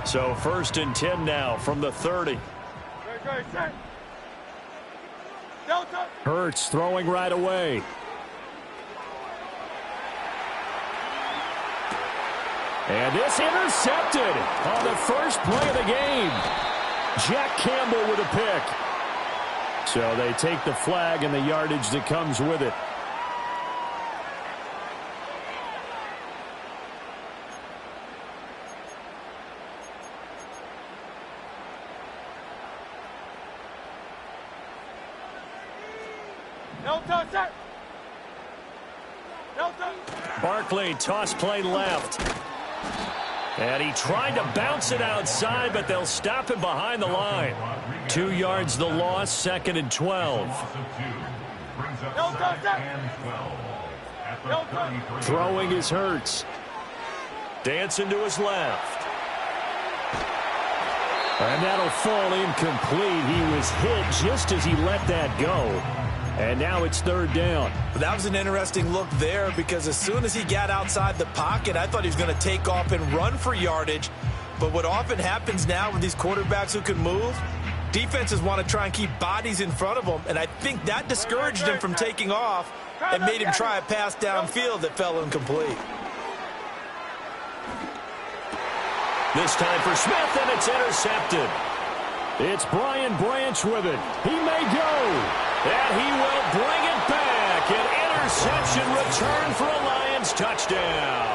So 1st and 10 now from the 30. Hurts throwing right away. And this intercepted on the first play of the game. Jack Campbell with a pick. So they take the flag and the yardage that comes with it. Barkley toss play left. And he tried to bounce it outside, but they'll stop him behind the line. 2 yards the loss, 2nd and 12. Throwing is Hurts. Dancing to his left. And that'll fall incomplete. He was hit just as he let that go. And now it's 3rd down. That was an interesting look there because as soon as he got outside the pocket, I thought he was going to take off and run for yardage. But what often happens now with these quarterbacks who can move, defenses want to try and keep bodies in front of them. And I think that discouraged him from taking off and made him try a pass downfield that fell incomplete. This time for Smith, and it's intercepted. It's Brian Branch with it. He may go. And he will bring it back. An interception return for a Lions touchdown.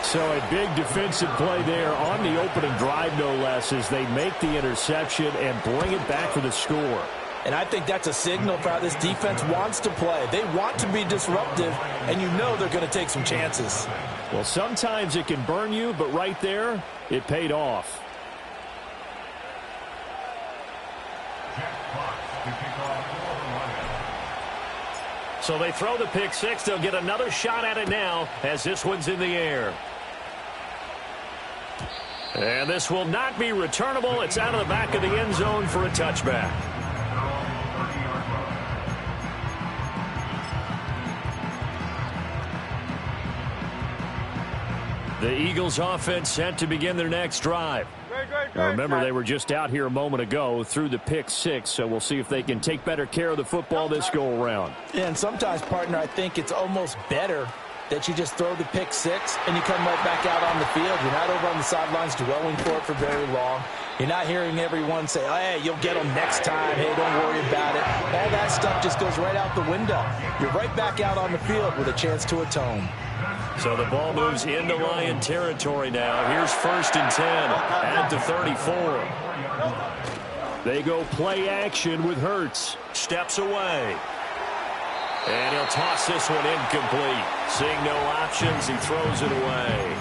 So a big defensive play there on the opening drive, no less, as they make the interception and bring it back for the score. And I think that's a signal for how this defense wants to play. They want to be disruptive, and you know they're going to take some chances. Well, sometimes it can burn you, but right there, it paid off. So they throw the pick six. They'll get another shot at it now as this one's in the air. And this will not be returnable. It's out of the back of the end zone for a touchback. The Eagles offense set to begin their next drive. Now remember, they were just out here a moment ago through the pick six, so we'll see if they can take better care of the football this go around. Yeah, and sometimes, partner, I think it's almost better that you just throw the pick six and you come right back out on the field. You're not over on the sidelines dwelling for it for very long. You're not hearing everyone say, oh, hey, you'll get them next time. Hey, don't worry about it. All that stuff just goes right out the window. You're right back out on the field with a chance to atone. So the ball moves into Lion territory now. Here's 1st and 10 at the 34. They go play action with Hurts. Steps away. And he'll toss this one incomplete. Seeing no options, he throws it away.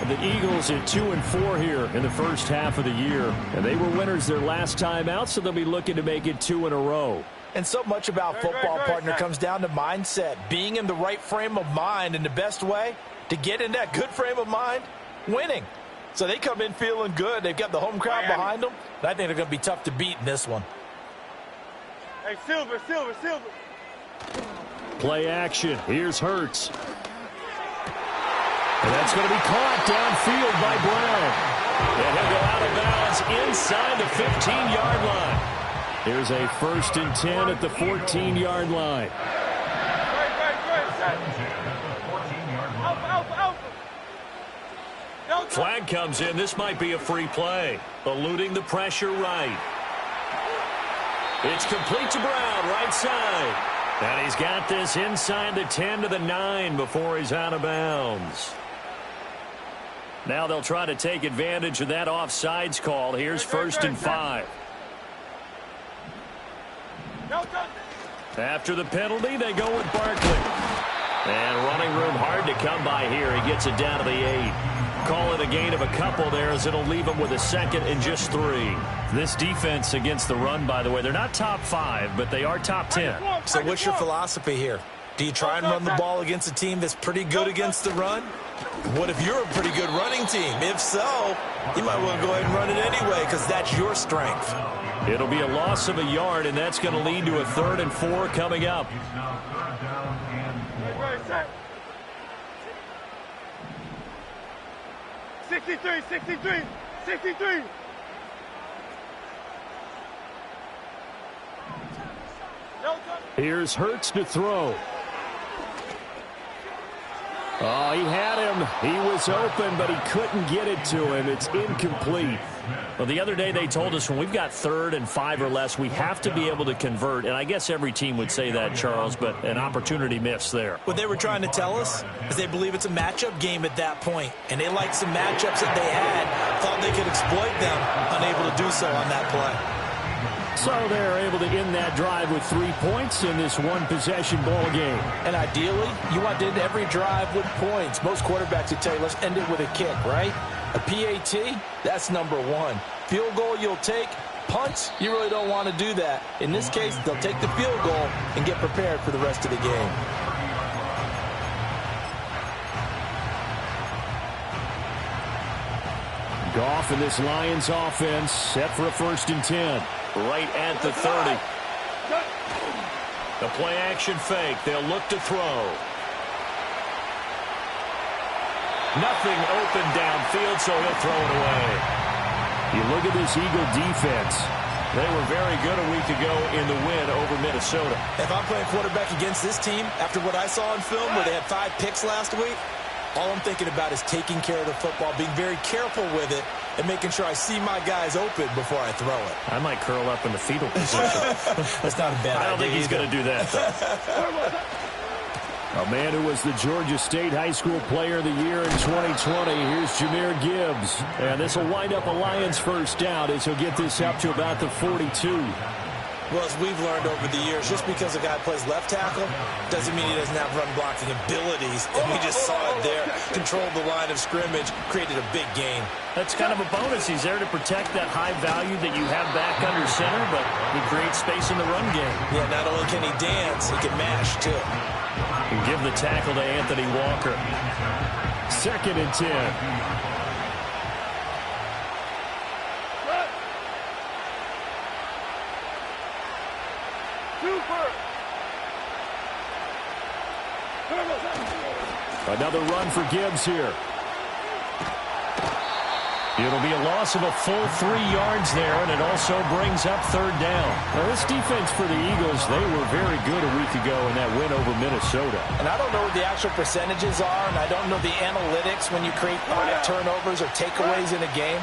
And the Eagles at 2-4 here in the first half of the year. And they were winners their last time out, so they'll be looking to make it 2 in a row. And so much about football, partner, comes down to mindset. Being in the right frame of mind, and the best way to get in that good frame of mind, winning. So they come in feeling good. They've got the home crowd behind them. And I think they're going to be tough to beat in this one. Hey, Silver. Play action. Here's Hurts. And that's going to be caught downfield by Brown. And he'll go out of bounds inside the 15-yard line. Here's a 1st and 10 at the 14-yard line. Flag comes in. This might be a free play. Eluding the pressure right. It's complete to Brown, right side. And he's got this inside the 10 to the 9 before he's out of bounds. Now they'll try to take advantage of that offsides call. Here's 1st and 5. After the penalty, they go with Barkley. And running room hard to come by here. He gets it down to the 8. Call it a gain of a couple there as it'll leave him with a 2nd and just 3. This defense against the run, by the way, they're not top 5, but they are top 10. So what's your philosophy here? Do you try and run the ball against a team that's pretty good against the run? What if you're a pretty good running team? If so, you might want to go ahead and run it anyway because that's your strength. It'll be a loss of a yard, and that's going to lead to a 3rd and 4 coming up. 63. 63. Here's Hurts to throw. Oh, he had him. He was open, but he couldn't get it to him. It's incomplete. Well, the other day they told us when we've got 3rd and 5 or less, we have to be able to convert. And I guess every team would say that, Charles, but an opportunity miss there. What they were trying to tell us is they believe it's a matchup game at that point, and they liked some matchups that they had, thought they could exploit them, unable to do so on that play. So they're able to end that drive with 3 points in this one-possession ball game. And ideally, you want to end every drive with points. Most quarterbacks would tell you, let's end it with a kick, right? A PAT, that's number 1. Field goal you'll take. Punts, you really don't want to do that. In this case, they'll take the field goal and get prepared for the rest of the game. Goff and this Lions offense set for a 1st and 10. Right at the 30. The play action fake. They'll look to throw. Nothing open downfield, so he'll throw it away. You look at this Eagle defense. They were very good a week ago in the win over Minnesota. If I'm playing quarterback against this team, after what I saw in film where they had 5 picks last week, all I'm thinking about is taking care of the football, being very careful with it, and making sure I see my guys open before I throw it. I might curl up in the fetal position. That's not a bad idea. I don't think he's going to do that, though. A man who was the Georgia State High School Player of the Year in 2020. Here's Jahmyr Gibbs. And this will wind up a Lions 1st down as he'll get this up to about the 42. Well, as we've learned over the years, just because a guy plays left tackle doesn't mean he doesn't have run-blocking abilities. And we just saw it there. Controlled the line of scrimmage, created a big gain. That's kind of a bonus. He's there to protect that high value that you have back under center, but he creates space in the run game. Yeah, not only can he dance, he can mash, too. And give the tackle to Anthony Walker. 2nd and 10. Another run for Gibbs here. It'll be a loss of a full 3 yards there, and it also brings up 3rd down. Now, this defense for the Eagles, they were very good a week ago in that win over Minnesota. And I don't know what the actual percentages are, and I don't know the analytics when you create 5 turnovers or takeaways in a game.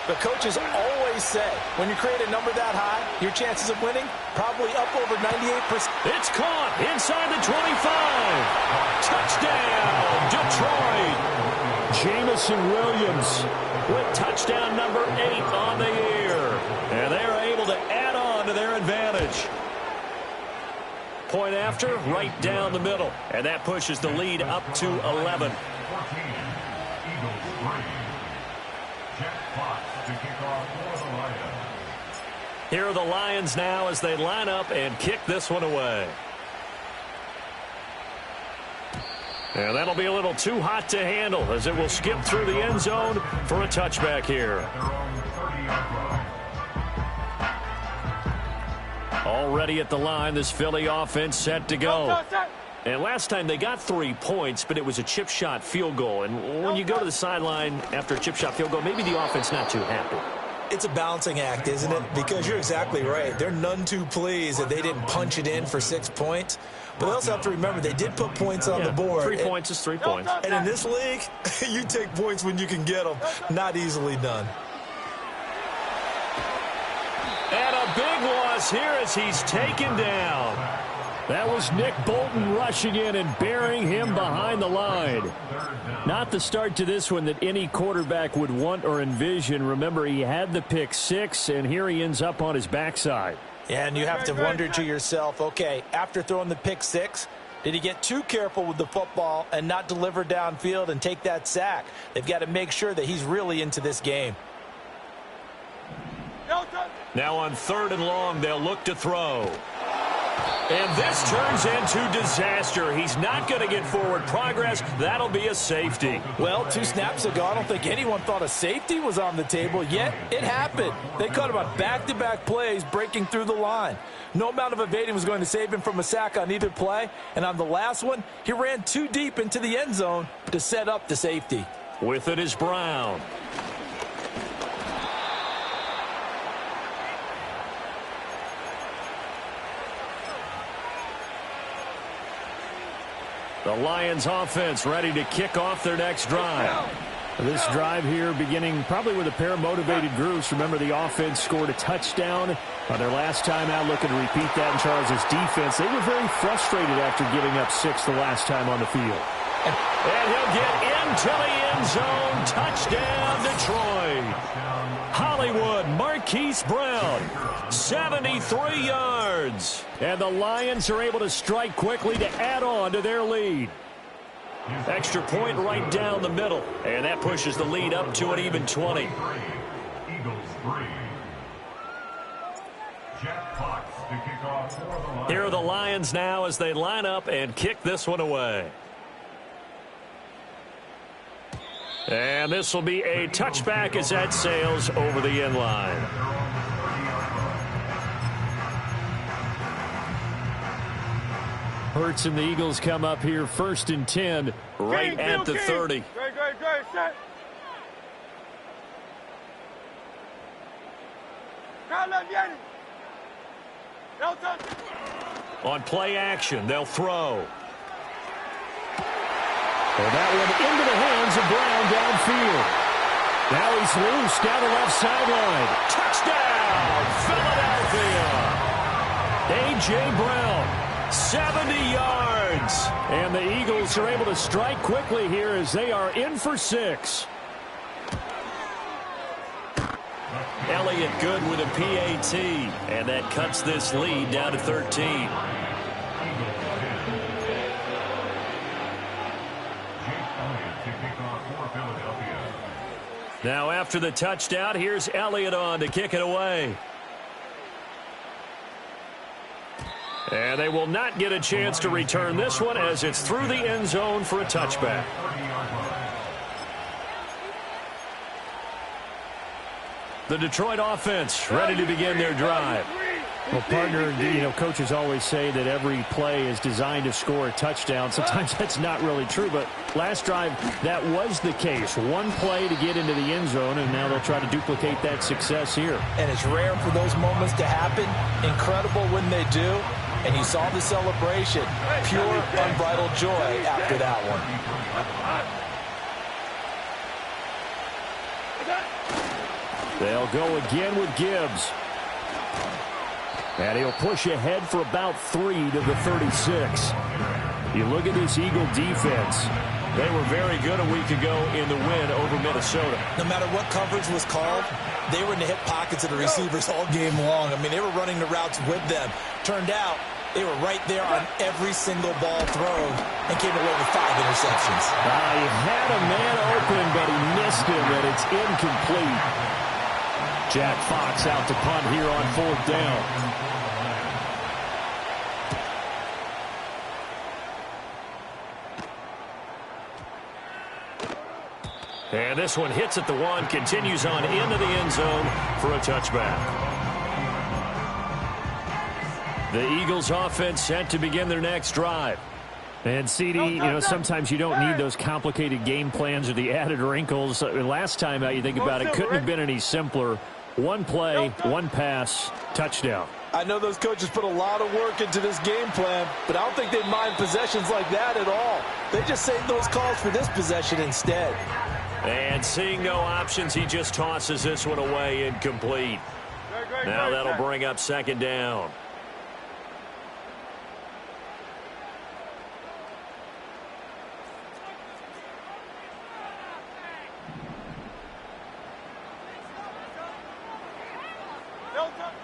But coaches always say, when you create a number that high, your chances of winning probably up over 98%. It's caught inside the 25. Touchdown, Detroit. Jamison Williams With touchdown number 8 on the year. And they're able to add on to their advantage. Point after, right down the middle. And that pushes the lead up to 11. Here are the Lions now as they line up and kick this one away. And that'll be a little too hot to handle as it will skip through the end zone for a touchback here. Already at the line, this Philly offense set to go. And last time they got 3 points, but it was a chip shot field goal. And when you go to the sideline after a chip shot field goal, maybe the offense not too happy. It's a balancing act, isn't it? Because you're exactly right. They're none too pleased that they didn't punch it in for 6 points. But they also have to remember they did put points on the board. 3 points is 3 points. And in this league, you take points when you can get them. Not easily done. And a big loss here as he's taken down. That was Nick Bolton rushing in and burying him behind the line. Not the start to this one that any quarterback would want or envision. Remember, he had the pick 6, and here he ends up on his backside. Yeah, and you have to wonder to yourself, okay, after throwing the pick 6, did he get too careful with the football and not deliver downfield and take that sack? They've got to make sure that he's really into this game. Now on 3rd and long, they'll look to throw. And this turns into disaster. He's not going to get forward progress. That'll be a safety. Well, 2 snaps ago, I don't think anyone thought a safety was on the table, yet it happened. They caught him on back-to-back plays breaking through the line. No amount of evading was going to save him from a sack on either play. And on the last one, he ran too deep into the end zone to set up the safety. With it is Brown. The Lions offense ready to kick off their next drive. This drive here beginning probably with a pair of motivated groups. Remember, the offense scored a touchdown on their last time out, looking to repeat that in Charles' defense. They were very frustrated after giving up 6 the last time on the field. And he'll get into the end zone. Touchdown, Detroit. Hollywood Marquise Brown, 73 yards. And the Lions are able to strike quickly to add on to their lead. Extra point right down the middle. And that pushes the lead up to an even 20. Eagles 3. Jack Fox to kick off for the Lions. Here are the Lions now as they line up and kick this one away. And this will be a touchback as that sails over the end line. Hurts and the Eagles come up here 1st and 10. Right at the 30. Great, set. On play action, they'll throw. Well, that one into the hands of Brown downfield. Now he's loose down the left sideline. Touchdown, Philadelphia. A.J. Brown, 70 yards. And the Eagles are able to strike quickly here as they are in for 6. Elliott good with a PAT. And that cuts this lead down to 13. Now after the touchdown, here's Elliott on to kick it away. And they will not get a chance to return this one as it's through the end zone for a touchback. The Detroit offense ready to begin their drive. Well, partner, coaches always say that every play is designed to score a touchdown. Sometimes that's not really true, but last drive, that was the case. One play to get into the end zone, and now they'll try to duplicate that success here. And it's rare for those moments to happen. Incredible when they do. And you saw the celebration. Pure, unbridled joy after that one. They'll go again with Gibbs. And he'll push ahead for about 3 to the 36. You look at this Eagle defense. They were very good a week ago in the win over Minnesota. No matter what coverage was called, they were in the hip pockets of the receivers all game long. I mean, they were running the routes with them. Turned out, they were right there on every single ball thrown and came away with 5 interceptions. He had a man open, but he missed him, and it's incomplete. Jack Fox out to punt here on 4th down. And this one hits at the 1, continues on into the end zone for a touchback. The Eagles offense set to begin their next drive. And CD, sometimes you don't need those complicated game plans or the added wrinkles. Last time out, you think about it, couldn't have been any simpler. One play, one pass, touchdown. I know those coaches put a lot of work into this game plan, but I don't think they mind possessions like that at all. They just save those calls for this possession instead. And seeing no options, he just tosses this one away incomplete. Now that'll bring up 2nd down.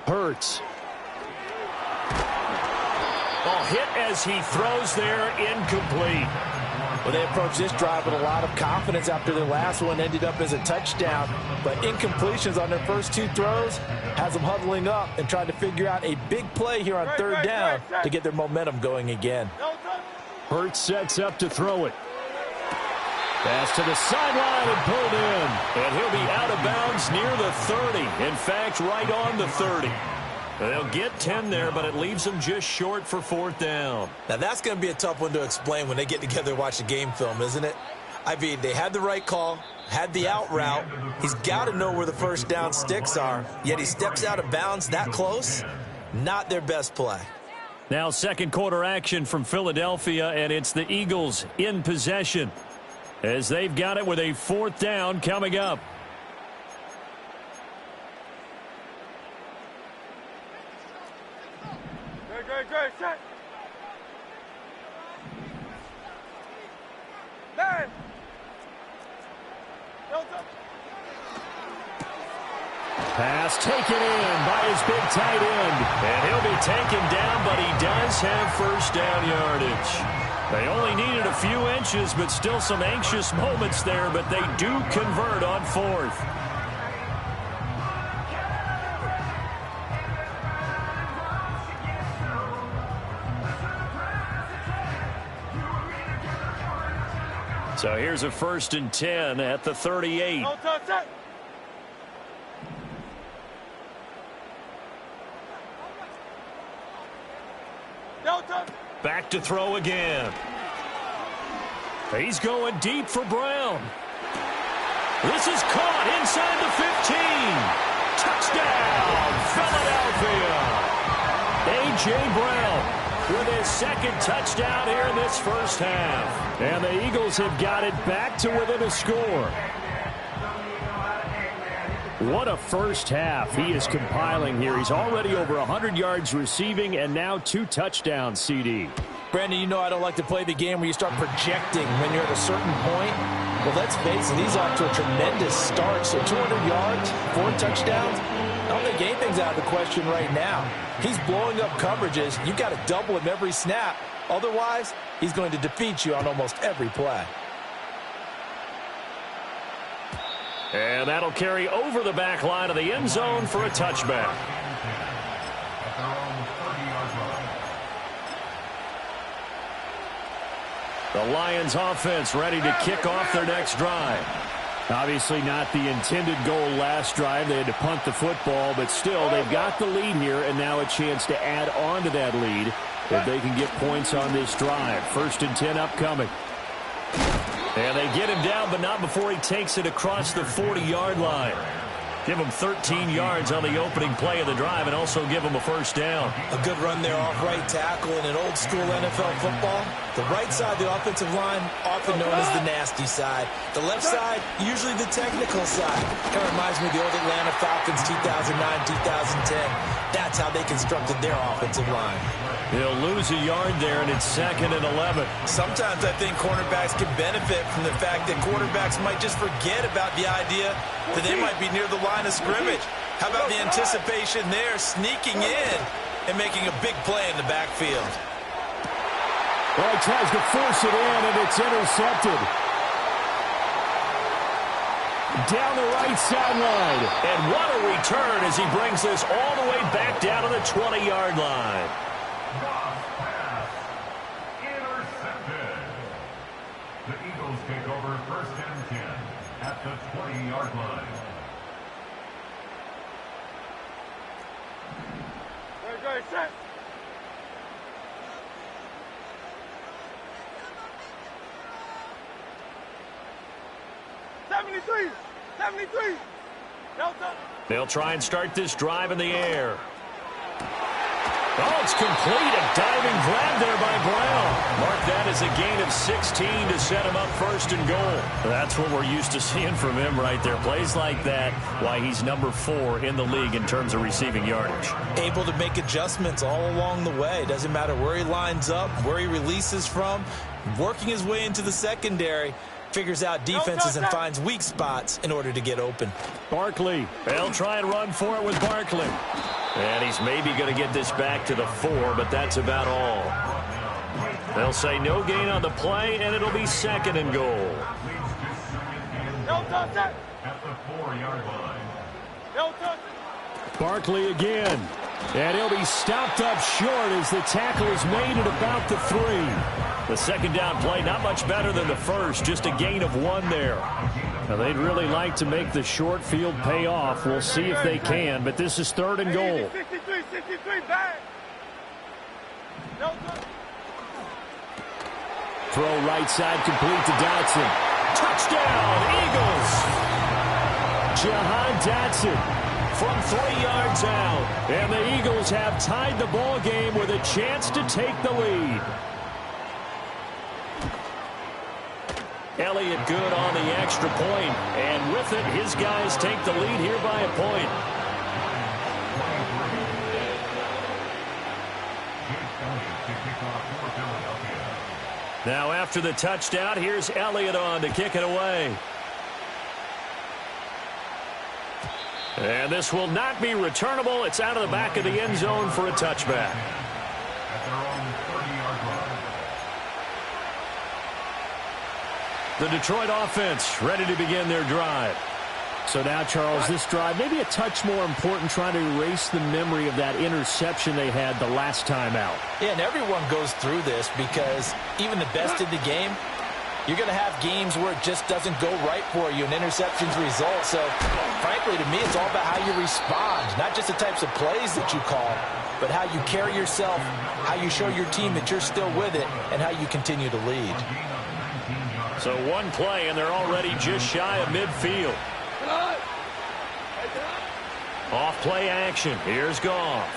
Hurts. Oh, hit as he throws there, incomplete. Well, they approached this drive with a lot of confidence after their last one ended up as a touchdown. But incompletions on their first 2 throws has them huddling up and trying to figure out a big play here on 3rd down to get their momentum going again. Hurts sets up to throw it. Pass to the sideline and pulled in. And he'll be out of bounds near the 30. In fact, right on the 30. They'll get 10 there, but it leaves them just short for 4th down. Now, that's going to be a tough one to explain when they get together and watch the game film, isn't it? I mean, they had the right call, had the out route. He's got to know where the 1st down sticks are, yet he steps out of bounds that close. Not their best play. Now second quarter action from Philadelphia, and it's the Eagles in possession as they've got it with a 4th down coming up. Great, set. Man. Pass taken in by his big tight end. And he'll be taken down, but he does have first down yardage. They only needed a few inches, but still some anxious moments there, but they do convert on 4th. So here's a 1st and 10 at the 38. No touch it. No touch. Back to throw again. He's going deep for Brown. This is caught inside the 15. Touchdown, Philadelphia. A.J. Brown with his 2nd touchdown here in this first half. And the Eagles have got it back to within a score. What a first half he is compiling here. He's already over 100 yards receiving and now 2 touchdowns, CD. Brandon, you know I don't like to play the game where you start projecting when you're at a certain point. Well, let's face it, he's off to a tremendous start. So 200 yards, 4 touchdowns. I don't think anything's out of the question right now. He's blowing up coverages. You've got to double him every snap. Otherwise, he's going to defeat you on almost every play. And that'll carry over the back line of the end zone for a touchback. The Lions offense ready to kick off their next drive. Obviously not the intended goal last drive. They had to punt the football, but still they've got the lead here and now a chance to add on to that lead if they can get points on this drive. 1st and 10 upcoming. And they get him down, but not before he takes it across the 40-yard line. Give him 13 yards on the opening play of the drive and also give him a first down. A good run there off right tackle in an old-school NFL football. The right side of the offensive line, often known as the nasty side. The left side, usually the technical side. Kind of reminds me of the old Atlanta Falcons 2009-2010. That's how they constructed their offensive line. He'll lose a yard there, and it's 2nd and 11. Sometimes I think cornerbacks can benefit from the fact that quarterbacks might just forget about the idea that they might be near the line of scrimmage. How about the anticipation there, sneaking in and making a big play in the backfield? Well, he tries to force it in, and it's intercepted. Down the right sideline. And what a return as he brings this all the way back down to the 20-yard line. Intercepted. The Eagles take over 1st and 10 at the 20-yard line. Great, set. They'll try and start this drive in the air. Oh, it's complete. A diving grab there by Brown. Mark that as a gain of 16 to set him up 1st and goal. That's what we're used to seeing from him right there. Plays like that, why he's number 4 in the league in terms of receiving yardage. Able to make adjustments all along the way. Doesn't matter where he lines up, where he releases from. Working his way into the secondary. Figures out defenses and finds weak spots in order to get open. Barkley. They'll try and run for it with Barkley. And he's maybe going to get this back to the 4, but that's about all. They'll say no gain on the play, and it'll be 2nd and goal. At the 4-yard line. Barkley again. And he'll be stopped up short as the tackle is made at about the 3. The 2nd down play, not much better than the first, just a gain of 1 there. Now, they'd really like to make the short field pay off. We'll see if they can, but this is 3rd and goal. 63, back. Throw right side complete to Dotson. Touchdown, Eagles! Jahan Dotson, from 3 yards out. And the Eagles have tied the ball game with a chance to take the lead. Elliott good on the extra point. And with it, his guys take the lead here by a point. Now after the touchdown, here's Elliott on to kick it away. And this will not be returnable. It's out of the back of the end zone for a touchback. At their own 30-yard line. The Detroit offense ready to begin their drive. So now, Charles, this drive maybe a touch more important, trying to erase the memory of that interception they had the last time out. Yeah, and everyone goes through this because even the best in the game, you're going to have games where it just doesn't go right for you and interceptions result. So, frankly, to me, it's all about how you respond, not just the types of plays that you call, but how you carry yourself, how you show your team that you're still with it, and how you continue to lead. So one play, and they're already just shy of midfield. Off play action. Here's Goff.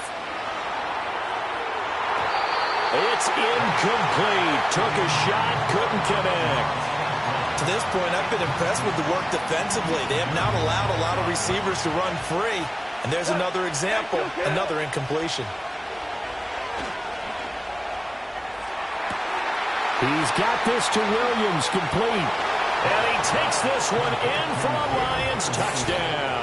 It's incomplete. Took a shot, couldn't connect. To this point, I've been impressed with the work defensively. They have not allowed a lot of receivers to run free. And there's another example, another incompletion. He's got this to Williams, complete. And he takes this one in for a Lions touchdown.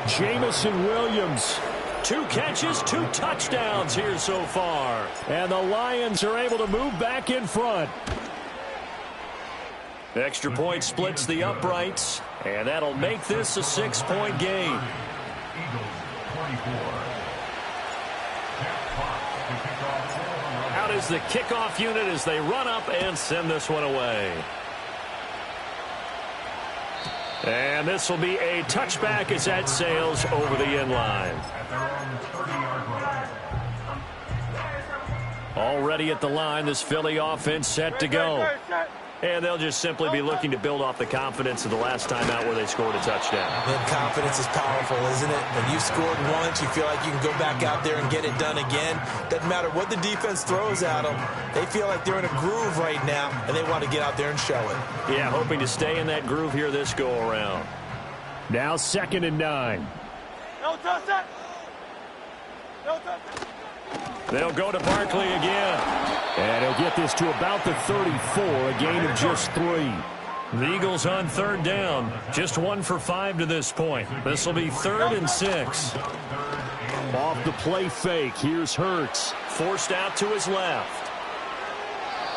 Jamison Williams, 2 catches, 2 touchdowns here so far. And the Lions are able to move back in front. Extra point splits the uprights, and that'll make this a 6-point game. Eagles 24. Out is the kickoff unit as they run up and send this one away. And this will be a touchback as that sails over the end line. At their own 30-yard line. Already at the line, this Philly offense set to go. And they'll just simply be looking to build off the confidence of the last time out where they scored a touchdown. And confidence is powerful, isn't it? When you scored once, you feel like you can go back out there and get it done again. Doesn't matter what the defense throws at them. They feel like they're in a groove right now, and they want to get out there and show it. Yeah, hoping to stay in that groove here this go-around. Now 2nd and 9. No touch that. No touch. They'll go to Barkley again. And he'll get this to about the 34, a gain of just 3. The Eagles on 3rd down. Just 1 for 5 to this point. This will be 3rd and 6. Off the play fake, here's Hurts. Forced out to his left.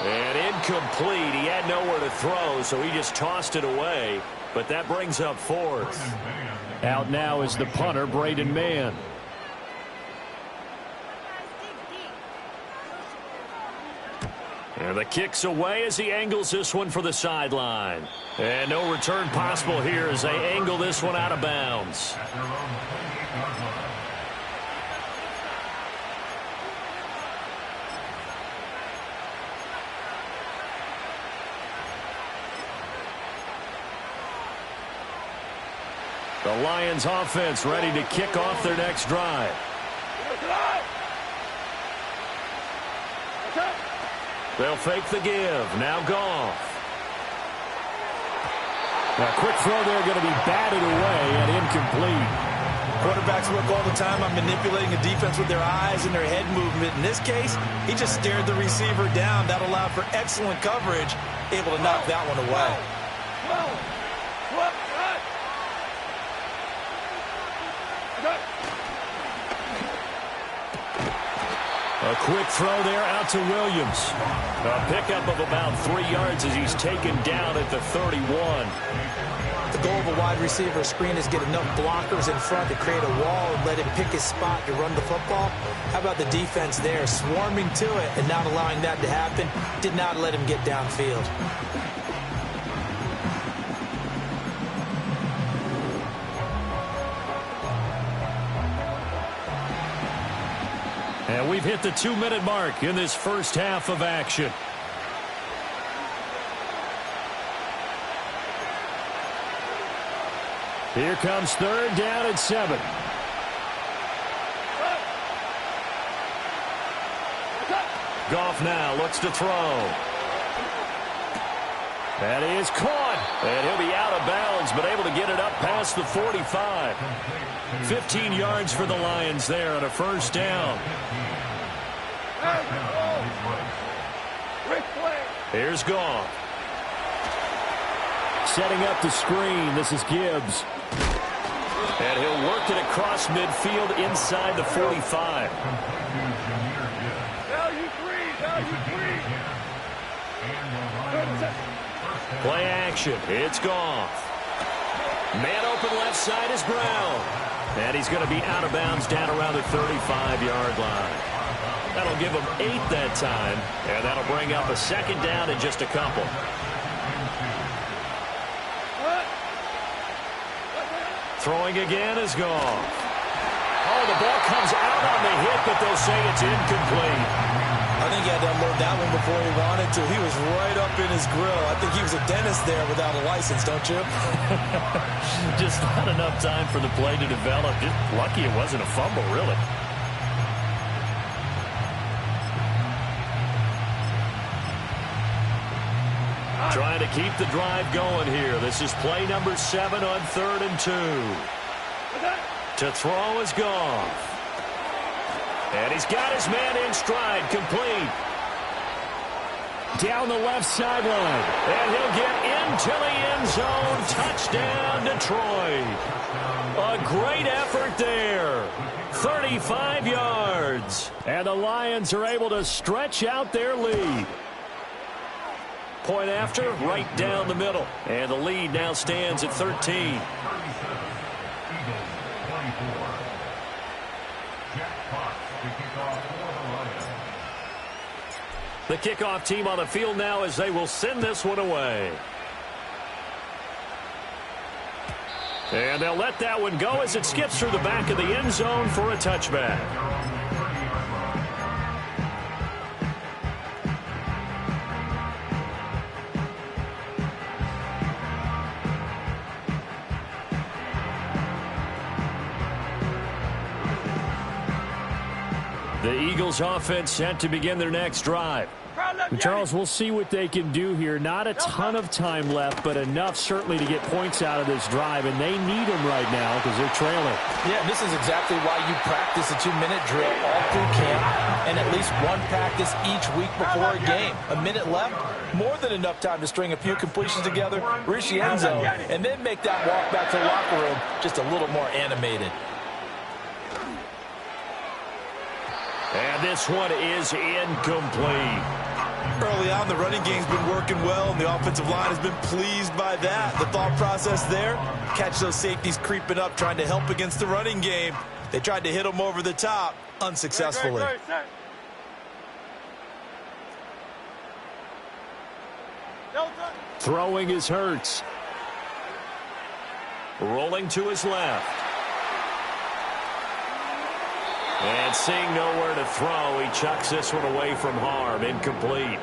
And incomplete. He had nowhere to throw, so he just tossed it away. But that brings up 4th. Out now is the punter, Braden Mann. And the kick's away as he angles this one for the sideline. And no return possible here as they angle this one out of bounds. At their own 28-yard line. The Lions offense ready to kick off their next drive. They'll fake the give. Now Goff. A quick throw there going to be batted away and incomplete. Quarterbacks work all the time on manipulating a defense with their eyes and their head movement. In this case, he just stared the receiver down. That allowed for excellent coverage, able to knock that one away. A quick throw there out to Williams. A pickup of about 3 yards as he's taken down at the 31. The goal of a wide receiver screen is get enough blockers in front to create a wall and let him pick his spot to run the football. How about the defense there, swarming to it and not allowing that to happen? Did not let him get downfield. And we've hit the 2-minute mark in this first half of action. Here comes third down and 7. Goff now looks to throw. That is caught. And he'll be out of bounds, but able to get it up past the 45. 15 yards for the Lions there on a first down. Here's Goff. Setting up the screen. This is Gibbs. And he'll work it across midfield inside the 45. Play action. It's Goff. Man open left side is Brown. And he's going to be out of bounds down around the 35-yard line. That'll give him 8 that time. And that'll bring up a second down in just a couple. Throwing again is Goff. Oh, the ball comes out on the hit, but they'll say it's incomplete. I think he had to unload that one before he wanted to. He was right up in his grill. I think he was a dentist there without a license, don't you? Just not enough time for the play to develop. Just lucky it wasn't a fumble, really. Trying to keep the drive going here. This is play number 7 on 3rd and 2. To throw is Goff. And he's got his man in stride, complete. Down the left sideline. And he'll get into the end zone. Touchdown, Detroit. A great effort there. 35 yards. And the Lions are able to stretch out their lead. Point after, right down the middle. And the lead now stands at 13. The kickoff team on the field now as they will send this one away. And they'll let that one go as it skips through the back of the end zone for a touchback. The Eagles offense set to begin their next drive. Charles, we'll see what they can do here. Not a ton of time left, but enough certainly to get points out of this drive, and they need them right now because they're trailing. Yeah, this is exactly why you practice a 2-minute drill all through camp and at least one practice each week before a game. A minute left, more than enough time to string a few completions together, reach the end zone, and then make that walk back to the locker room just a little more animated. And this one is incomplete. Early on, the running game's been working well, and the offensive line has been pleased by that. The thought process there, catch those safeties creeping up, trying to help against the running game. They tried to hit them over the top, unsuccessfully. Throwing is Hurts. Rolling to his left. And seeing nowhere to throw, he chucks this one away from harm. Incomplete.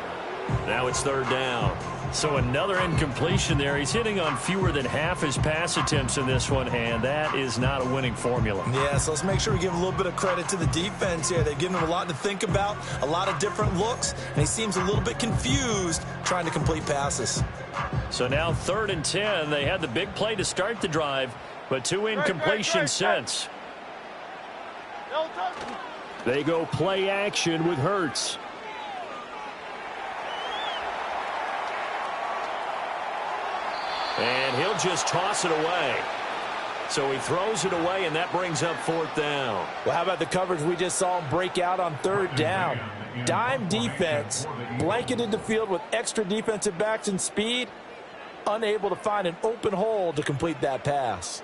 Now it's 3rd down. So another incompletion there. He's hitting on fewer than half his pass attempts in this one, and that is not a winning formula. Yeah, so let's make sure we give a little bit of credit to the defense here. They've given him a lot to think about, a lot of different looks, and he seems a little bit confused trying to complete passes. So now 3rd and 10. They had the big play to start the drive, but 2 incompletions since. They go play action with Hurts. And he'll just toss it away. So he throws it away, and that brings up 4th down. Well, how about the coverage we just saw him break out on 3rd down? Dime defense, blanketed the field with extra defensive backs and speed, unable to find an open hole to complete that pass.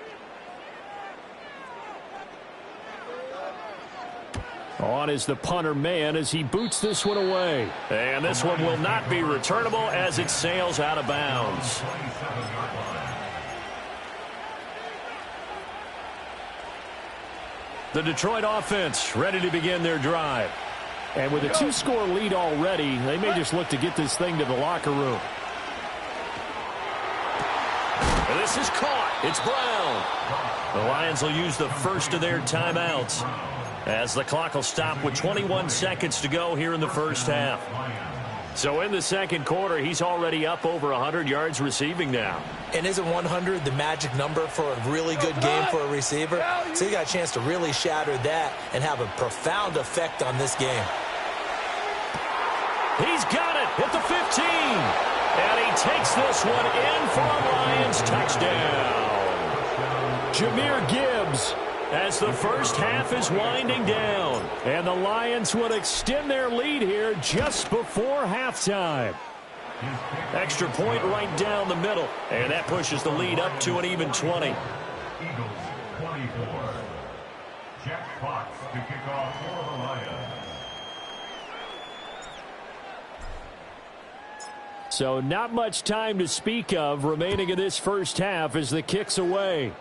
On is the punter man as he boots this one away. And this one will not be returnable as it sails out of bounds. The Detroit offense ready to begin their drive. And with a 2-score lead already, they may just look to get this thing to the locker room. And this is caught. It's Brown. The Lions will use the first of their timeouts as the clock will stop with 21 seconds to go here in the first half. So in the second quarter, he's already up over 100 yards receiving now. And isn't 100 the magic number for a really good game for a receiver? So you got a chance to really shatter that and have a profound effect on this game. He's got it at the 15. And he takes this one in for a Lions touchdown. Jahmyr Gibbs. As the first half is winding down. And the Lions would extend their lead here just before halftime. Extra point right down the middle. And that pushes the lead up to an even 20. Eagles 24. Jack Fox to kick off for the Lions. So not much time to speak of remaining in this first half as the kick's away.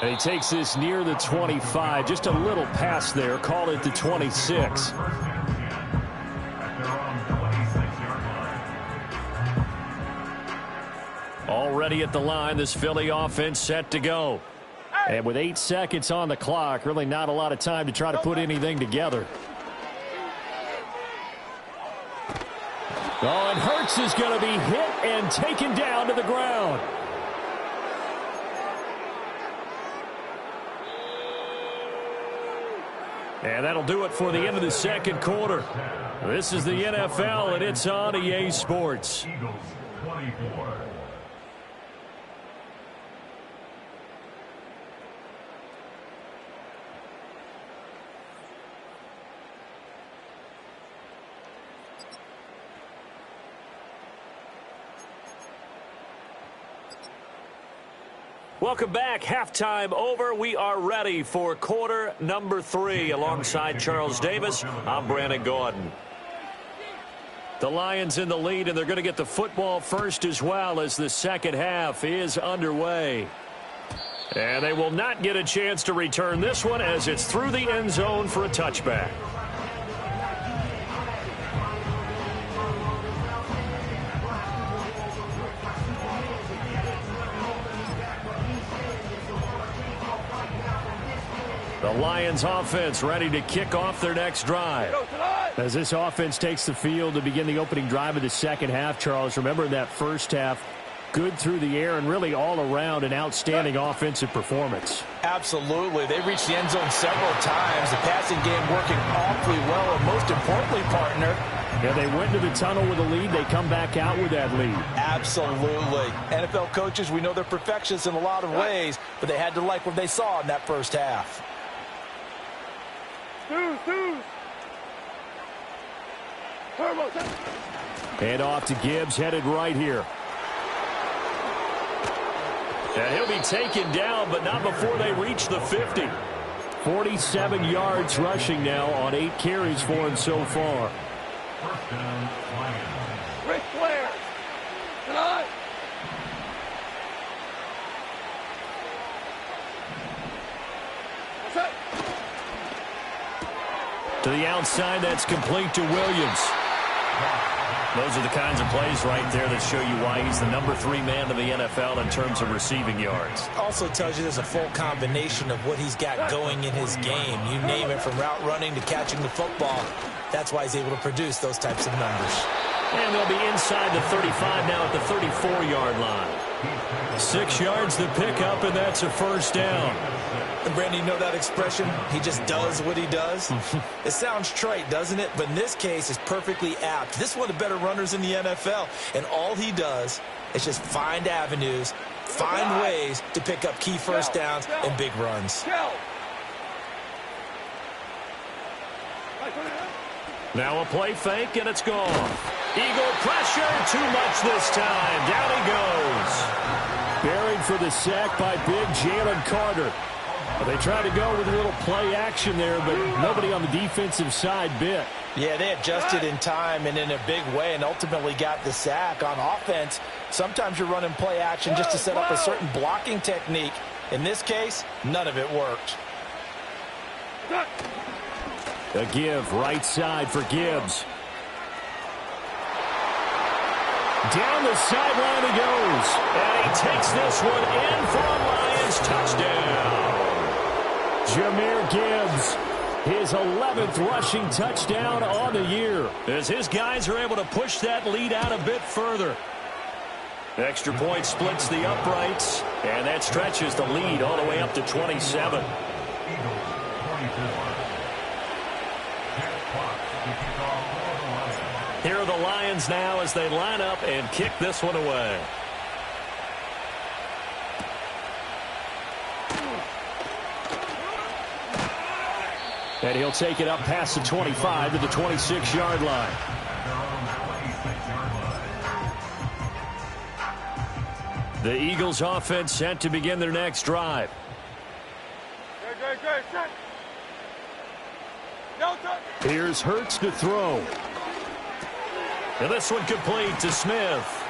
And he takes this near the 25. Just a little pass there. Call it the 26. Already at the line, this Philly offense set to go. And with 8 seconds on the clock, really not a lot of time to try to put anything together. Oh, and Hurts is going to be hit and taken down to the ground. And that'll do it for the end of the second quarter. This is the NFL, and it's on EA Sports. Eagles 24. Welcome back. Halftime over. We are ready for quarter number 3. Alongside Charles Davis, I'm Brandon Gaudin. The Lions in the lead, and they're going to get the football first as well as the second half is underway. And they will not get a chance to return this one as it's through the end zone for a touchback. The Lions offense ready to kick off their next drive. As this offense takes the field to begin the opening drive of the second half, Charles, remember in that first half, good through the air and really all around an outstanding offensive performance. Absolutely. They reached the end zone several times. The passing game working awfully well, and most importantly, partner, yeah, they went to the tunnel with a lead. They come back out with that lead. Absolutely. NFL coaches, we know they're perfectionists in a lot of ways, but they had to like what they saw in that first half. And off to Gibbs, headed right here. And he'll be taken down, but not before they reach the 50. 47 yards rushing now on 8 carries for him so far. First down, Lions. Ric Flair. Tonight. What's that? To the outside, that's complete to Williams. Those are the kinds of plays right there that show you why he's the number 3 man in the NFL in terms of receiving yards. Also tells you there's a full combination of what he's got going in his game. You name it, from route running to catching the football. That's why he's able to produce those types of numbers. And they'll be inside the 35 now at the 34-yard line. 6 yards to pick up, and that's a first down. And Brandon, you know that expression? He just does what he does. It sounds trite, doesn't it? But in this case, it's perfectly apt. This is one of the better runners in the NFL. And all he does is just find avenues, find ways to pick up key first downs and big runs. Now a play fake, and it's gone. Eagle pressure, too much this time. Down he goes. Buried for the sack by big Jalen Carter. They tried to go with a little play action there, but nobody on the defensive side bit. Yeah, they adjusted in time and in a big way and ultimately got the sack. On offense, sometimes you're running play action just to set up a certain blocking technique. In this case, none of it worked. A give right side for Gibbs. Down the sideline he goes. And he takes this one in for a Lions touchdown. Jahmyr Gibbs, his 11th rushing touchdown on the year. As his guys are able to push that lead out a bit further. Extra point splits the uprights, and that stretches the lead all the way up to 27. Here are the Lions now as they line up and kick this one away. And he'll take it up past the 25 to the 26-yard line. The Eagles offense set to begin their next drive. Here's Hurts to throw. And this one complete to Smith.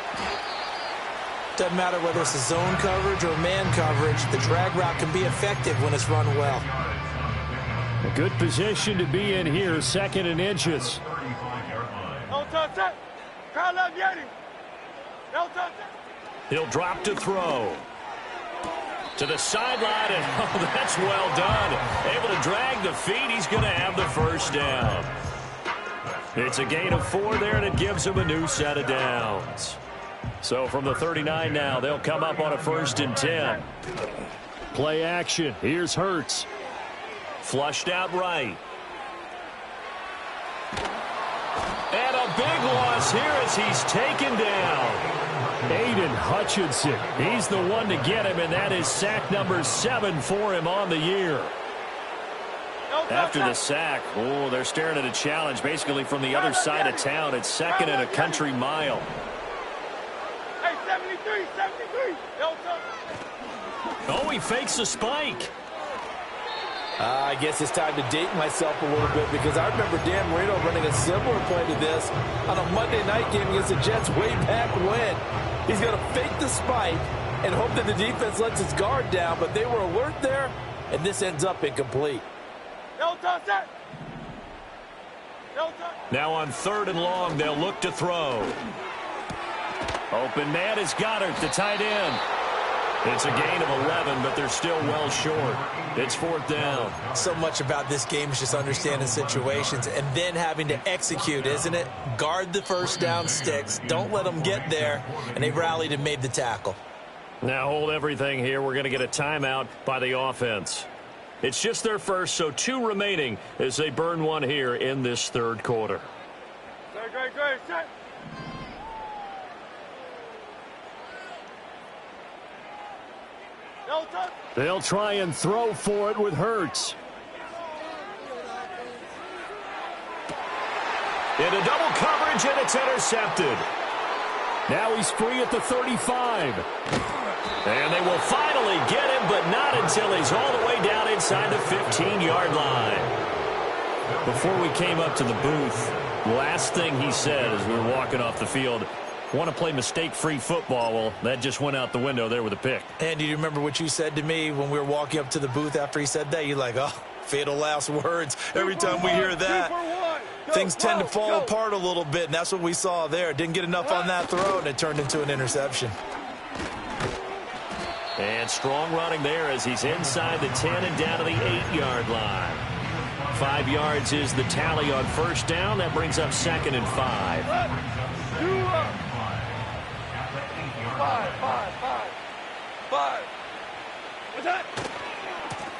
Doesn't matter whether it's a zone coverage or man coverage, the drag route can be effective when it's run well. A good position to be in here, 2nd and inches. He'll drop to throw. To the sideline, and oh, that's well done. Able to drag the feet. He's going to have the first down. It's a gain of 4 there, and it gives him a new set of downs. So from the 39 now, they'll come up on a 1st and 10. Play action. Here's Hurts. Flushed out right. And a big loss here as he's taken down. Aiden Hutchinson. He's the one to get him, and that is sack number 7 for him on the year. After the sack, oh, they're staring at a challenge basically from the other side of town. It's 2nd and a country mile. Hey, 73, 73. Oh, he fakes a spike. I guess it's time to date myself a little bit because I remember Dan Marino running a similar play to this on a Monday night game against the Jets way back when. He's going to fake the spike and hope that the defense lets its guard down, but they were alert there, and this ends up incomplete. Now on 3rd and long, they'll look to throw. Open man is Goddard, the tight end. It's a gain of 11, but they're still well short. It's 4th down. So much about this game is just understanding situations and then having to execute, isn't it? Guard the first down sticks. Don't let them get there. And they rallied and made the tackle. Now hold everything here. We're going to get a timeout by the offense. It's just their first, so 2 remaining as they burn one here in this 3rd quarter. Great. They'll try and throw for it with Hurts. Into double coverage, and it's intercepted. Now he's free at the 35. And they will finally get him, but not until he's all the way down inside the 15-yard line. Before we came up to the booth, last thing he said as we were walking off the field, want to play mistake-free football. Well, that just went out the window there with a pick. And do you remember what you said to me when we were walking up to the booth after he said that? You're like, oh, fatal last words. Every time we hear that, things tend to fall apart a little bit, and that's what we saw there. Didn't get enough on that throw, and it turned into an interception. And strong running there as he's inside the 10 and down to the 8-yard line. 5 yards is the tally on 1st down. That brings up 2nd and 5. Five. What's that?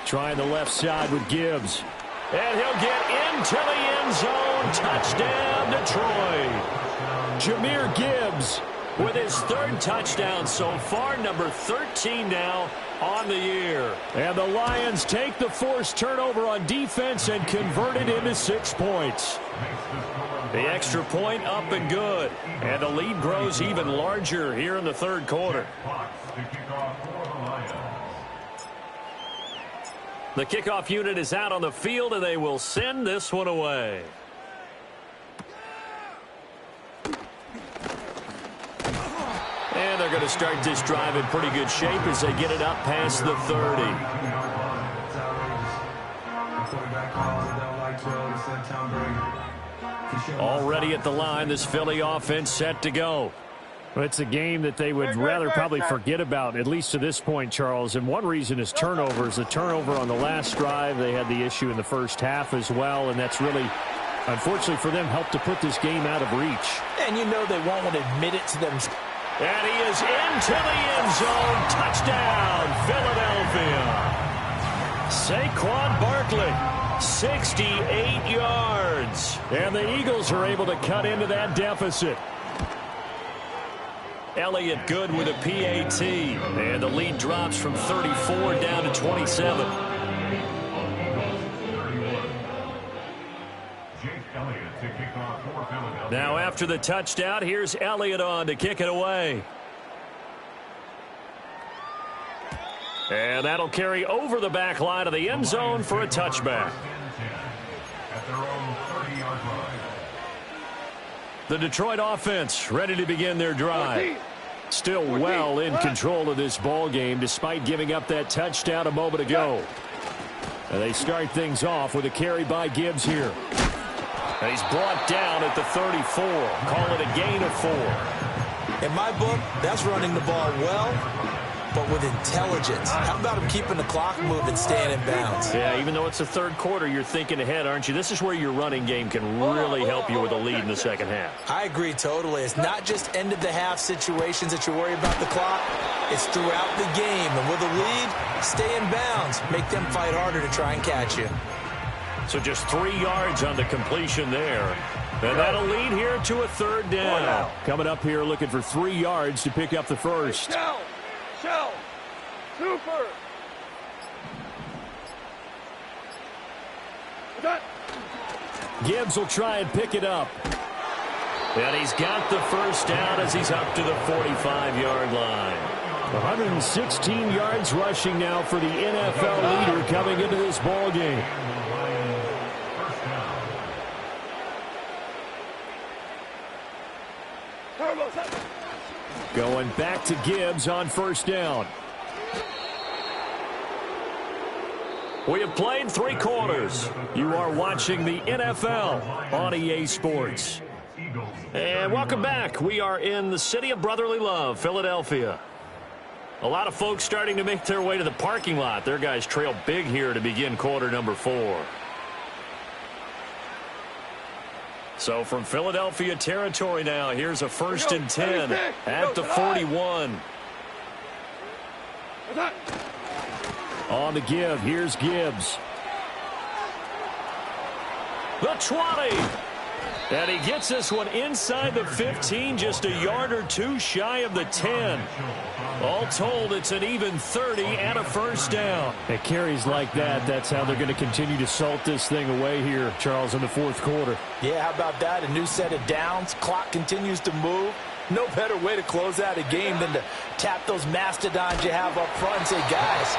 Trying the left side with Gibbs. And he'll get into the end zone. Touchdown, Detroit. Jahmyr Gibbs with his 3rd touchdown so far, number 13 now on the year. And the Lions take the forced turnover on defense and convert it into 6 points. The extra point up and good. And the lead grows even larger here in the 3rd quarter. The kickoff unit is out on the field, and they will send this one away. And they're going to start this drive in pretty good shape as they get it up past the 30. Already at the line, this Philly offense set to go. Well, it's a game that they would rather probably forget about, at least to this point, Charles. And one reason is turnovers. A turnover on the last drive. They had the issue in the first half as well, and that's really, unfortunately for them, helped to put this game out of reach. And you know they won't want to admit it to them. And he is into the end zone. Touchdown, Philadelphia. Saquon Barkley, 68 yards. And the Eagles are able to cut into that deficit. Elliott good with a PAT. And the lead drops from 34 down to 27. Now after the touchdown, here's Elliott on to kick it away. And that'll carry over the back line of the end zone for a touchback. The Detroit offense ready to begin their drive. Still well in control of this ball game despite giving up that touchdown a moment ago. And they start things off with a carry by Gibbs here. And he's brought down at the 34. Call it a gain of 4. In my book, that's running the ball well, but with intelligence. How about him keeping the clock moving, staying in bounds? Yeah, even though it's the third quarter, you're thinking ahead, aren't you? This is where your running game can really help you with a lead in the second half. I agree totally. It's not just end-of-the-half situations that you worry about the clock. It's throughout the game. And with a lead, stay in bounds. Make them fight harder to try and catch you. So just 3 yards on the completion there. And that'll lead here to a third down. Coming up here looking for 3 yards to pick up the first. Shell. Super. Gibbs will try and pick it up. And he's got the first down as he's up to the 45-yard line. 116 yards rushing now for the NFL leader coming into this ball game. Going back to Gibbs on first down. We have played 3 quarters. You are watching the NFL on EA Sports. And welcome back. We are in the city of brotherly love, Philadelphia. A lot of folks starting to make their way to the parking lot. Their guys trail big here to begin quarter number 4. So from Philadelphia territory now, here's a 1st and 10 at the 41. On the give, here's Gibbs. The 20. And he gets this one inside the 15, just a yard or 2 shy of the 10. All told, it's an even 30 and a first down. At carries like that, that's how they're going to continue to salt this thing away here, Charles, in the fourth quarter. Yeah, how about that? A new set of downs. Clock continues to move. No better way to close out a game than to tap those mastodons you have up front and say, guys,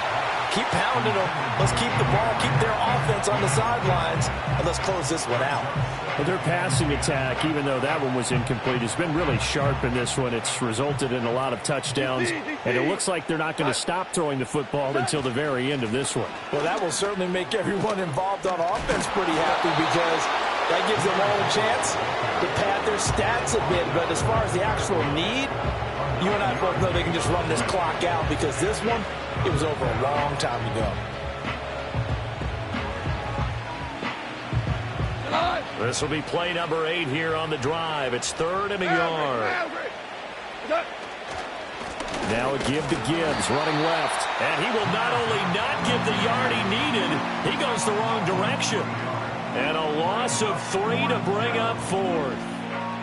keep pounding them. Let's keep the ball, keep their offense on the sidelines, and let's close this one out. Well, their passing attack, even though that one was incomplete, has been really sharp in this one. It's resulted in a lot of touchdowns, and it looks like they're not going to stop throwing the football until the very end of this one. Well, that will certainly make everyone involved on offense pretty happy because that gives them all a chance to pad their stats a bit. But as far as the actual need, you and I both know they can just run this clock out because this one, it was over a long time ago. This will be play number 8 here on the drive. It's 3rd and a yard. Now a give to Gibbs, running left. And he will not only not give the yard he needed, he goes the wrong direction. And a loss of 3 to bring up 4th.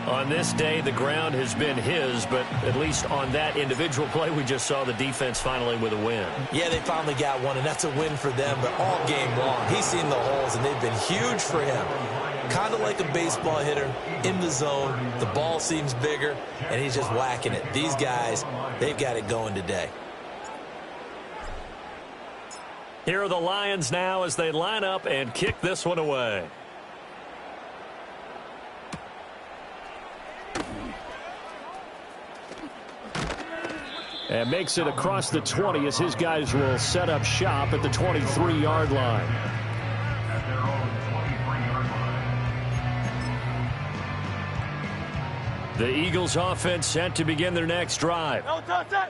On this day, the ground has been his, but at least on that individual play, we just saw the defense finally with a win. Yeah, they finally got one, and that's a win for them, but all game long, he's seen the holes, and they've been huge for him. Kind of like a baseball hitter in the zone. The ball seems bigger, and he's just whacking it. These guys, they've got it going today. Here are the Lions now as they line up and kick this one away. And makes it across the 20 as his guys will set up shop at the 23-yard line. At their own 23-yard The Eagles offense set to begin their next drive.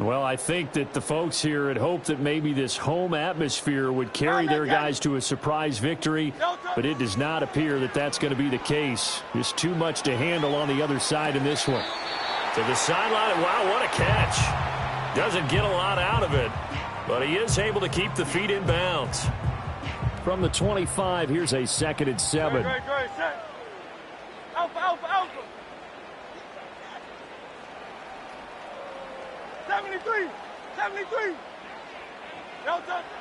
Well, I think that the folks here had hoped that maybe this home atmosphere would carry their guys to a surprise victory, but it does not appear that that's going to be the case. Just too much to handle on the other side in this one. To the sideline. Wow, what a catch. Doesn't get a lot out of it, but he is able to keep the feet in bounds. From the 25, here's a 2nd and 7. Great, set. Alpha. 73.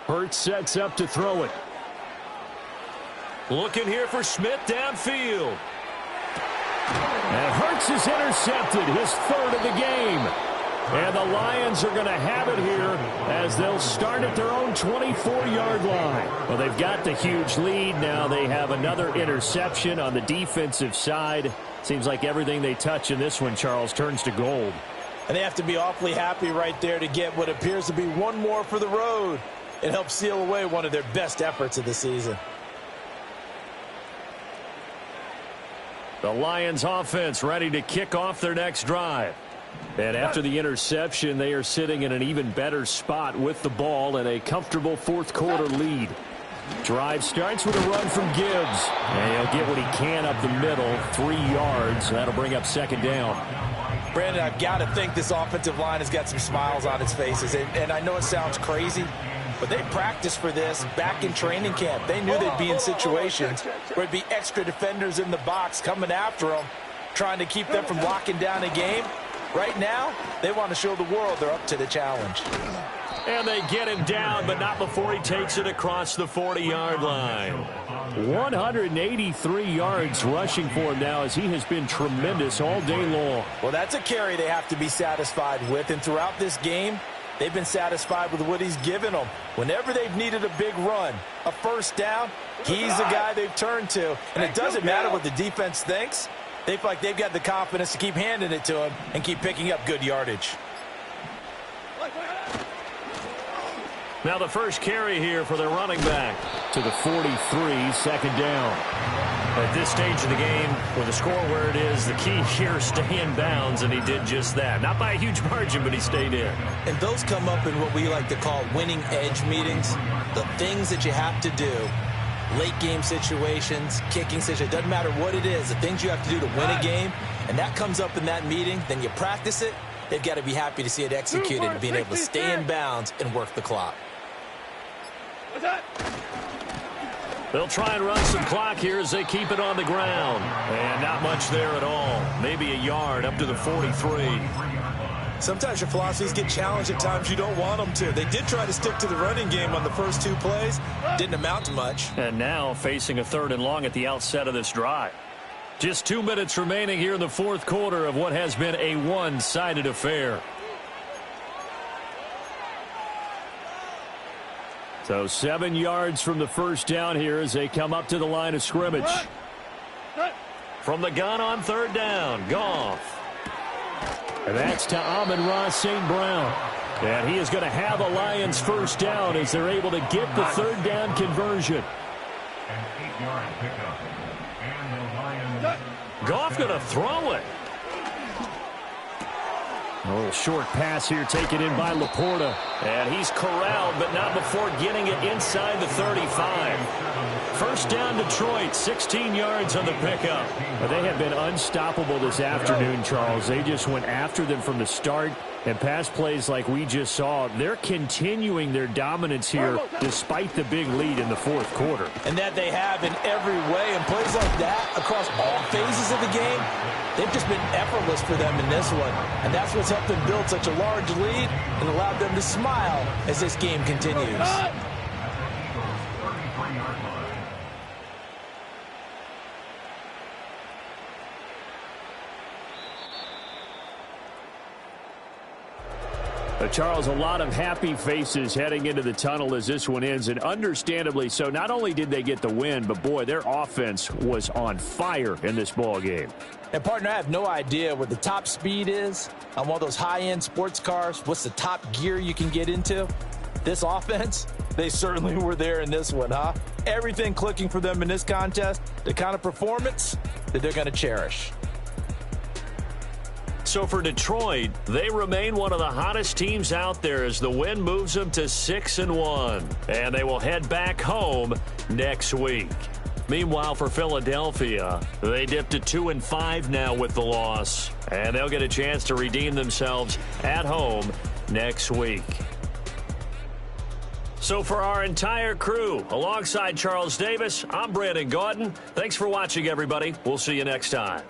Hurts sets up to throw it. Looking here for Smith downfield. And Hurts is intercepted, his 3rd of the game. And the Lions are going to have it here as they'll start at their own 24-yard line. Well, they've got the huge lead. Now they have another interception on the defensive side. Seems like everything they touch in this one, Charles, turns to gold. And they have to be awfully happy right there to get what appears to be one more for the road. It helps seal away one of their best efforts of the season. The Lions offense ready to kick off their next drive. And after the interception, they are sitting in an even better spot with the ball and a comfortable 4th quarter lead. Drive starts with a run from Gibbs. And he'll get what he can up the middle, 3 yards. That'll bring up 2nd down. Brandon, I've got to think this offensive line has got some smiles on its faces. And I know it sounds crazy, but they practiced for this back in training camp. They knew they'd be in situations where it'd be extra defenders in the box coming after them, trying to keep them from locking down a game. Right now, they want to show the world they're up to the challenge. And they get him down, but not before he takes it across the 40-yard line. 183 yards rushing for him now as he has been tremendous all day long. Well, that's a carry they have to be satisfied with. And throughout this game, they've been satisfied with what he's given them. Whenever they've needed a big run, a 1st down, he's the guy they've turned to. And it doesn't matter what the defense thinks. They feel like they've got the confidence to keep handing it to him and keep picking up good yardage. Now the first carry here for their running back. To the 43, 2nd down. At this stage of the game, with the score where it is, the key here is stay in bounds, and he did just that. Not by a huge margin, but he stayed in. And those come up in what we like to call winning edge meetings. The things that you have to do. Late game situations, kicking situations, doesn't matter what it is, the things you have to do to win a game, and that comes up in that meeting, then you practice it, they've got to be happy to see it executed and being able to stay in bounds and work the clock. They'll try and run some clock here as they keep it on the ground. And not much there at all. Maybe a yard up to the 43. Sometimes your philosophies get challenged at times you don't want them to. They did try to stick to the running game on the first 2 plays. Didn't amount to much. And now facing a 3rd and long at the outset of this drive. Just 2 minutes remaining here in the 4th quarter of what has been a one-sided affair. So 7 yards from the 1st down here as they come up to the line of scrimmage. From the gun on 3rd down, Goff. And that's to Amon-Ra St. Brown. And he is going to have a Lions 1st down as they're able to get the 3rd down conversion. An 8-yard pickup. And the Lions. Goff going to throw it. A little short pass here taken in by Laporta. And he's corralled, but not before getting it inside the 35. 1st down Detroit, 16 yards on the pickup. But they have been unstoppable this afternoon, Charles. They just went after them from the start. And pass plays like we just saw, they're continuing their dominance here despite the big lead in the 4th quarter. And that they have in every way. And plays like that across all phases of the game, they've just been effortless for them in this one. And that's what's helped them build such a large lead and allowed them to smile as this game continues. Charles, a lot of happy faces heading into the tunnel as this one ends, and understandably so. Not only did they get the win, but boy, their offense was on fire in this ball game. And partner, I have no idea what the top speed is on one of those high-end sports cars. What's the top gear you can get into? This offense, they certainly were there in this one, huh? Everything clicking for them in this contest, the kind of performance that they're going to cherish. So for Detroit, they remain one of the hottest teams out there as the win moves them to 6-1. And they will head back home next week. Meanwhile, for Philadelphia, they dipped to 2-5 now with the loss. And they'll get a chance to redeem themselves at home next week. So for our entire crew, alongside Charles Davis, I'm Brandon Gaudin. Thanks for watching, everybody. We'll see you next time.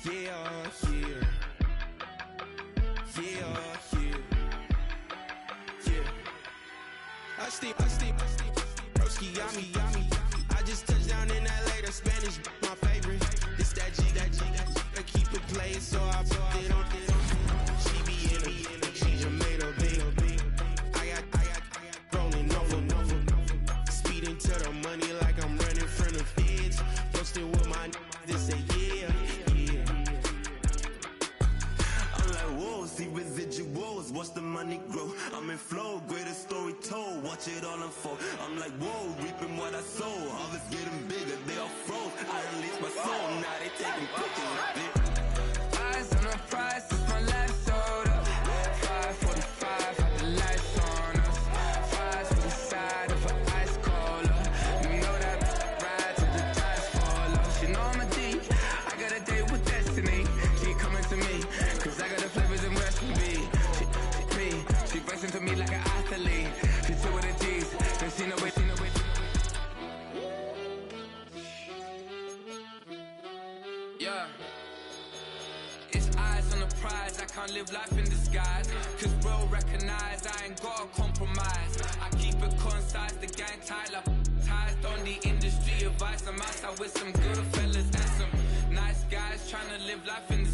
Yeah, yeah. Yeah, yeah. Yeah. I stay, broski, yummy. I just touched down in LA, the Spanish, my favorite. This that G, I keep it playing, so I put it on. She be in me, she just made a big. I got rolling over. Speeding to the money like I'm running from the feds. Posted with my this say yeah. I'm like, whoa, see residuals, watch the money grow. I'm in flow, greatest story told, watch it all unfold. I'm like, whoa, reaping what I sow. Harvest getting bigger, they all froze. I unleashed my soul, now they taking pictures of it. Eyes on the prize, it's my last soda. 5:45, had the lights on us. Fries for the side of an ice cola. You know that ride till the tires fall off. You know I'm a D, I got a date with destiny. She coming to me, cause I got the flavors and recipe. She racing to me like an athlete. She two with the G's, then she know it. Yeah. It's eyes on the prize, I can't live life in disguise. Cause bro recognize I ain't gotta compromise. I keep it concise, the gang tight like ties. On the industry advice, I'm outside with some good fellas and some nice guys trying to live life in disguise.